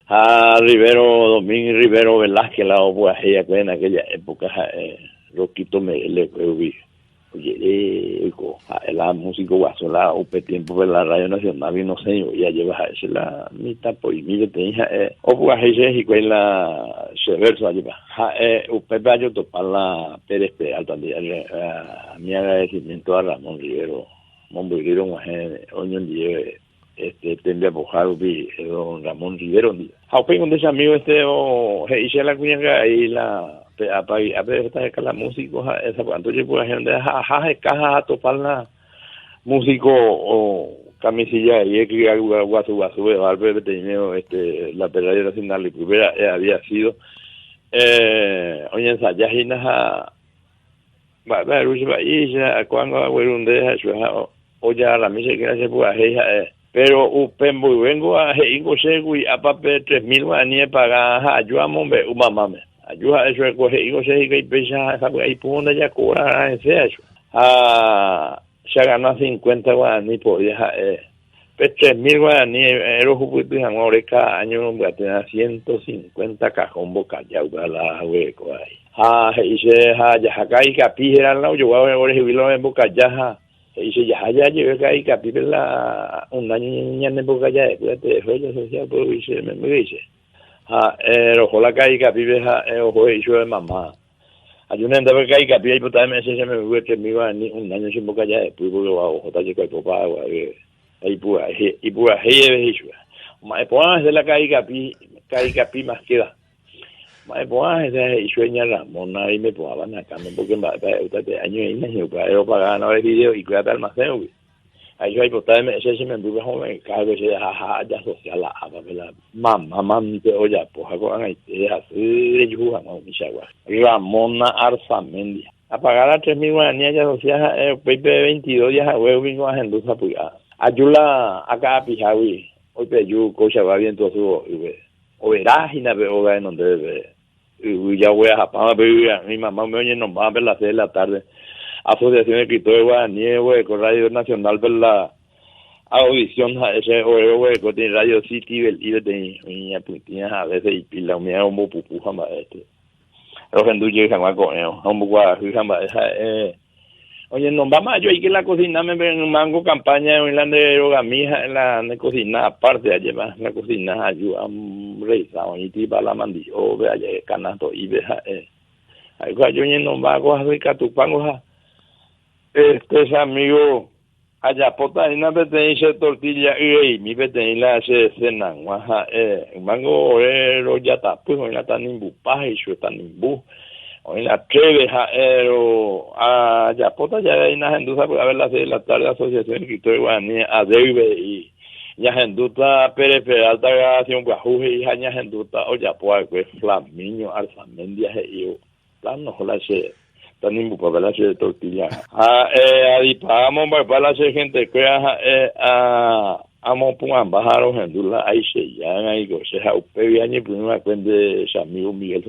A Rivero, Domínguez Rivero Velázquez, la obuajea, en aquella época, Roquito me le vi. Oye, la música guasola, upe tiempo de la Radio Nacional, y no sé, ya llevas a ese la mitad, pues, mire, tenía, obuajea, y con la Severso, lleva, upe bayo topar la Pérez Peal, también, mi agradecimiento a Ramón Rivero, Monbuirero, Oñón, tendría bojado don Ramón Rivero. Aunque con ese amigo o hice la cuña ahí la a ver esta la música esa cuando yo por ejemplo caja a topar la músico o camisilla y que algo guasu de Albert dinero la pelea nacional y primera había sido oye ensayajina va cuando un de eso o ya la misa que se puede pero upembo vengo a ingo segui a papel 3.000 guaraníes para ayuda mombe umamame ayuda eso es coge ingo segui pesa ahí ponda ya cobra en serio se ganó 50 guaraníes por día pues 3.000 guaraníes los juguetes ahora cada año voy a tener 150 cajón boca ya la hueco ahí dice ya acá y capi era la yo voy a recibirlo en boca ya dice ya llegué acá y capi la un año en boca ya después de fecha social pues dice me dice ojo la calle capi ojo y yo de mamá hay una andaba acá y capi y puta me dice me voy que me iba un año sin boca ya después porque va ojo está chico el papá ahí pues y pues ahí es eso más pues de la calle capi más queda mai pues y sueña Ramón ahí me ponían acá porque usted año y medio para pagar no el video y cuidar almacén ahí yo ahí pues me ese me envuelve joven cada vez ya social la mamá mi te oye pues hago ahí es así yo jugamos mi chagua Ramón Arzamendi a pagar a 3.000 guaraníes ya social pepe 22 días a huevo vino a Genduza pues ayula acá pijawi hoy pe yo cocha va bien todo su o verás y na veo en donde ya voy a Japón a mi mamá me oye nos va a ver las 6 de la tarde Asociación de Escritores de Guaraníes con Radio Nacional ver la audición ese o con Radio City y de niña puntinas a veces y la unidad como pupu jamás los genduye jamás con ellos como jamás oye, no vamos yo hay que la cocina me ven mango campaña en la de rogamija en la cocina aparte de llevar la cocina ayuda reisa y tipo la mandi o vea ya canasto y vea ahí yo no va a coger tu pango es amigo allá pota y una vez dice tortilla y mi vez la hace cena mango lo ya está pues no está ni bupa y yo está ni bu o en la treve ya pota ya hay una genduza por haber las 6 de la tarde Asociación de Escritores Guaraníes a debe y ya genduta Pérez Peralta grabación guajuje y ya genduta o ya pues Flamiño Arzamendi y plan no la se tan nimbu para la se tortilla adipamos para la se gente que amo pongan bajar los gendula ahí se ya ahí go se ha upe viaje primero cuente ese amigo Miguel